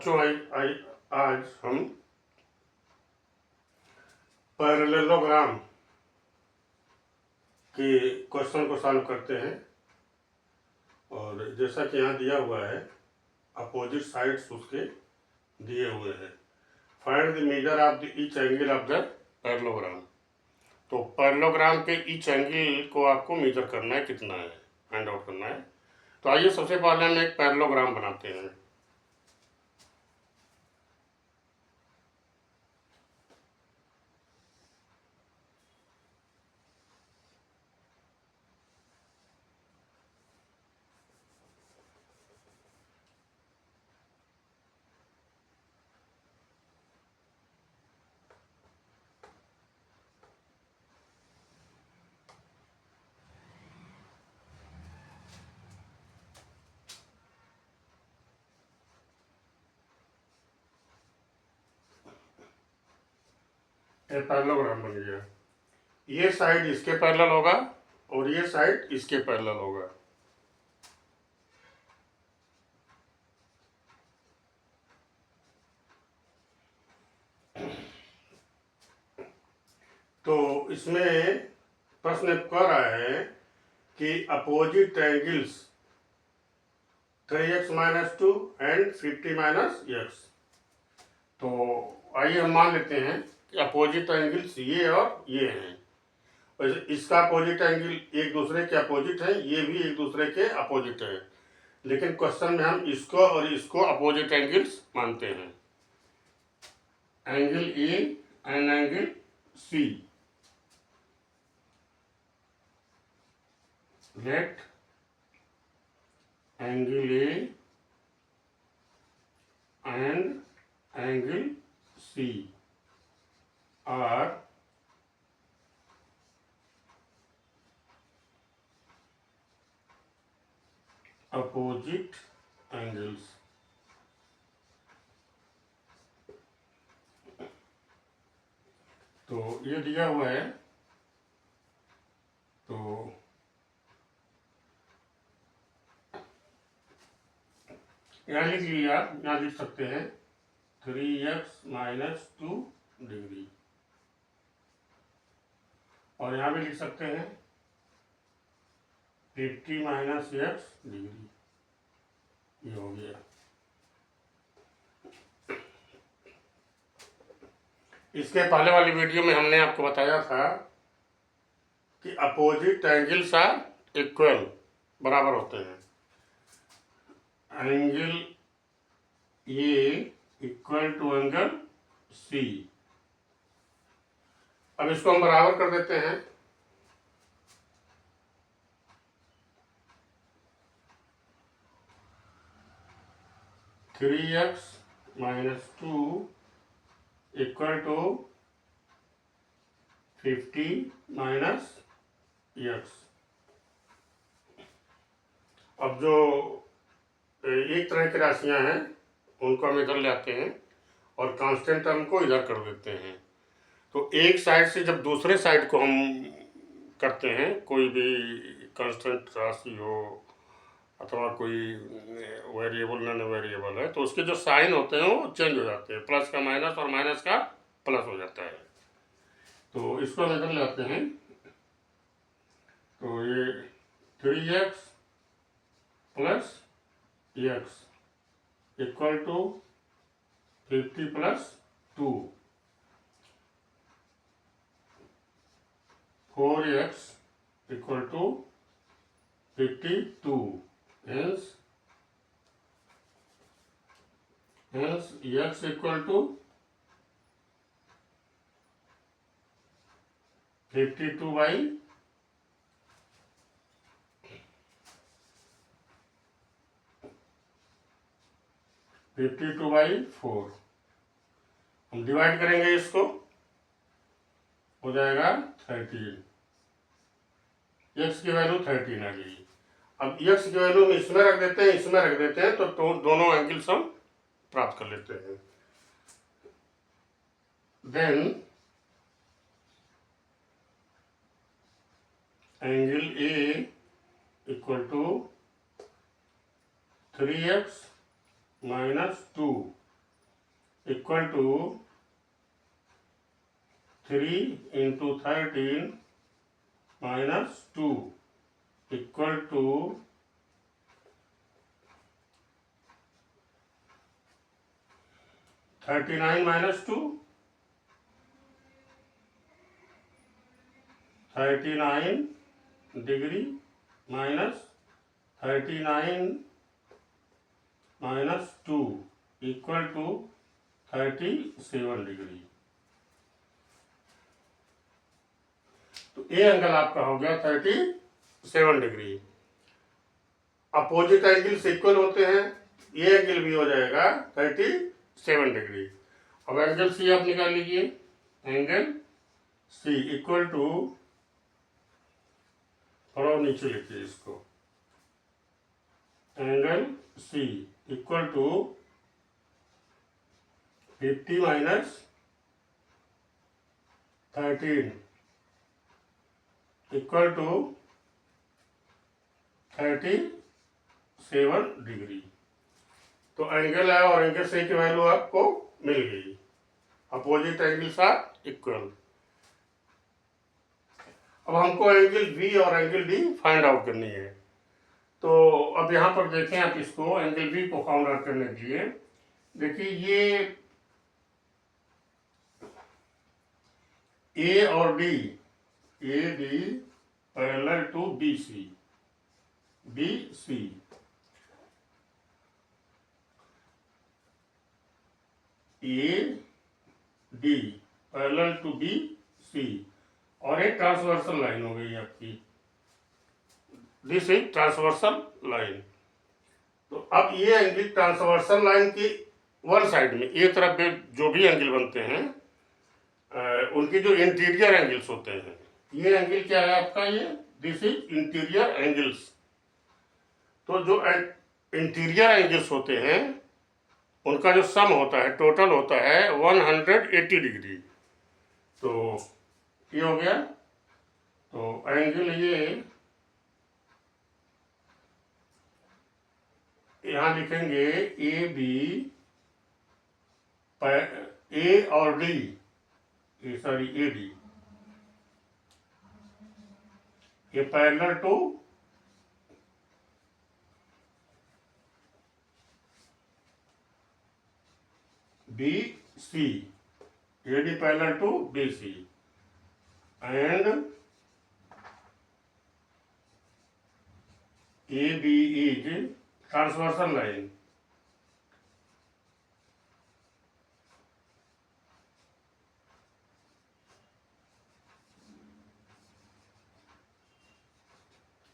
बच्चों आज हम पैरेललोग्राम के क्वेश्चन को सॉल्व करते हैं। और जैसा कि यहाँ दिया हुआ है, अपोजिट साइड्स उसके दिए हुए हैं। Find the measure of the each angle of the parallelogram. तो पैरेललोग्राम के ईच एंगल को आपको मेजर करना है, कितना है, फाइंड आउट करना है। तो आइए सबसे पहले हम एक पैरेललोग्राम बनाते हैं। पैरेललोग्राम बन गया। ये साइड इसके पैरेलल होगा और ये साइड इसके पैरेलल होगा। तो इसमें प्रश्न कह रहा है कि opposite angles 3x-2 and 50-x। तो आइए हम मान लेते हैं कि अपोजिट एंगल्स ये और ये हैं। इसका अपोजिट एंगल एक दूसरे के अपोजिट है, ये भी एक दूसरे के अपोजिट है, लेकिन क्वेश्चन में हम इसको और इसको अपोजिट एंगल्स मानते हैं। Angle A and angle C. Let angle A and angle C are opposite angles। तो ये दिया हुआ है, तो यहाँ लिख लिया, यहाँ लिख सकते हैं 3x-2 डिग्री, और यहाँ भी लिख सकते हैं 50-x डिग्री। ये हो गया। इसके पहले वाली वीडियो में हमने आपको बताया था कि अपोजिट एंगल्स आर इक्वल, बराबर होते हैं। Angle A equal to angle C. अब इसको हम बराबर कर देते हैं। Three X minus 2 equal to 50-x। अब जो एक तरह की राशियां हैं उनको हम इधर ले आते हैं और कांस्टेंट टर्म को इधर कर देते हैं। तो एक साइड से जब दूसरे साइड को हम करते हैं, कोई भी कांस्टेंट राशि हो अथवा कोई वेरिएबल नॉन वेरिएबल है, तो उसके जो साइन होते हैं वो चेंज हो जाते हैं। प्लस का माइनस और माइनस का प्लस हो जाता है। तो इसको हम इधर ले आते हैं। तो ये 3x plus x equal to 50 plus 2, 4x equal to 52। hence x equal to 52/4। हम डिवाइड करेंगे, इसको हो जाएगा 13। x की वैल्यू 13 आ गई। अब x की वैल्यू हम इसमें रख देते हैं, इसमें रख देते हैं, तो दोनों एंगल्स हम प्राप्त कर लेते हैं। Then angle A equal to 3x minus 2 equal to 3 into 13 minus 2 equal to 39 minus 2 39 degree minus 39 minus 2 equal to 37 degree. तो ये एंगल आपका हो गया 37 डिग्री। अपोजिट एंगल्स इक्वल होते हैं, ये एंगल भी हो जाएगा 37 डिग्री। अब एंगल सी आप निकाल लीजिए। एंगल सी इक्वल टू, थोड़ा नीचे लिखिए इसको, angle C equal to 50 minus 13 equal to 37 degree. तो एंगल है और एंगल सी की वैल्यू आपको मिल गई। Opposite angles are equal. अब हमको एंगल बी और एंगल डी फाइंड आउट करनी है। तो अब यहाँ पर देखें आप इसको, एंगल बी को फाइंड आउट करने के लिए देखिए, ये ए और D, A D parallel to B C, B C, A D parallel to B C, और एक ट्रांसवर्सल लाइन हो गई आपकी, दिस इज ट्रांसवर्सल लाइन। तो अब ये एंगल ट्रांसवर्सल लाइन की वन साइड में, एक तरफ में जो भी एंगल बनते हैं उनकी जो इंटीरियर एंगल्स होते हैं, ये एंगल क्या है आपका, ये दिस इज इंटीरियर एंगल्स। तो जो इंटीरियर एंगल्स होते हैं उनका जो सम होता है, टोटल होता है 180 डिग्री। तो ये हो गया। तो एंगल ये यहाँ लिखेंगे ए बी, ए और डी, सॉरी ए डी, ये parallel to B C, A D parallel to B C, and A B is transversal line.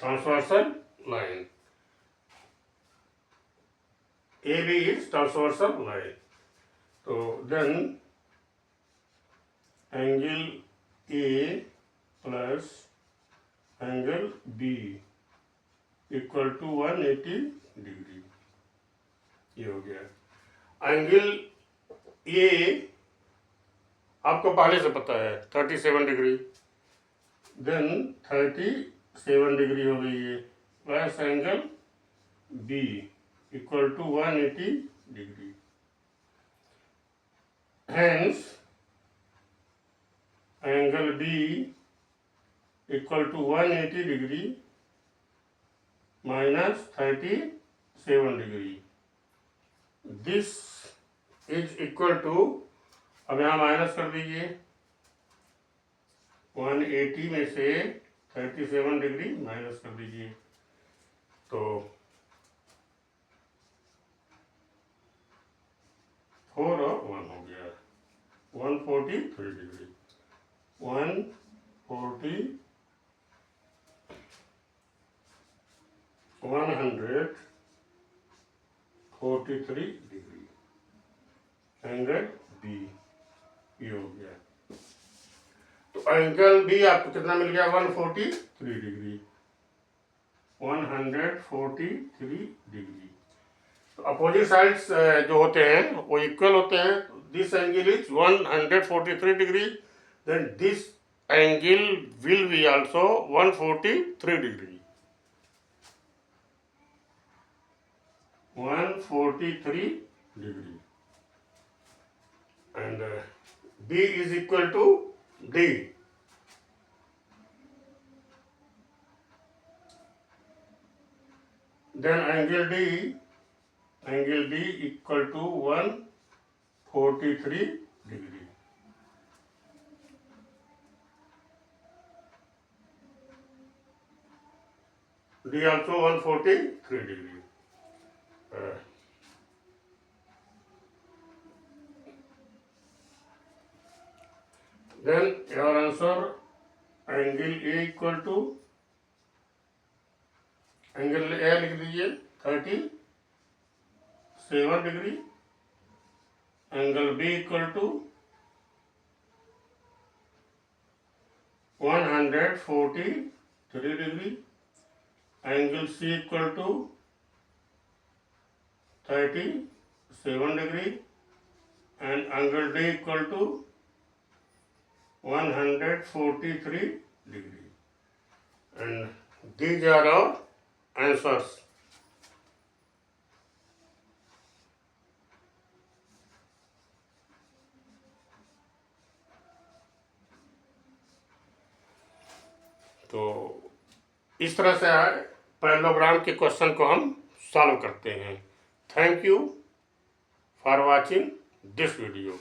Transversal line, A B is transversal line. तो then angle A plus angle B equal to 180 degree, ये हो गया। Angle A आपको पहले से पता है 37 degree, then 37 degree हो गई है, plus angle B equal to 180 degree. Hence, angle B equal to 180 degree minus 37 degree. This is equal to, अब यहाँ माइनस कर दीजिए, 180 में से 37 डिग्री माइनस कर दीजिए, तो 4 और 1 हो गया, 143 डिग्री, 143 डिग्री एंगल बी, ये हो गया। तो एंगल बी आपको कितना मिल गया, 143 डिग्री, 143 डिग्री। तो अपोजिट साइड्स जो होते हैं वो इक्वल होते हैं। This angle is 143 degree, then this angle will be also 143 degree, 143 degree. and B is equal to D. Then angle D equal to 143 degree. D also 143 degree. Then your answer, angle A equal to, angle A लिख दीजिए 37 degree, angle B equal to 143 degree, angle C equal to 37 degree, and angle D equal to 143 degree. And these are our answers. तो इस तरह से parallelogram के question को हम solve करते हैं। Thank you for watching this video.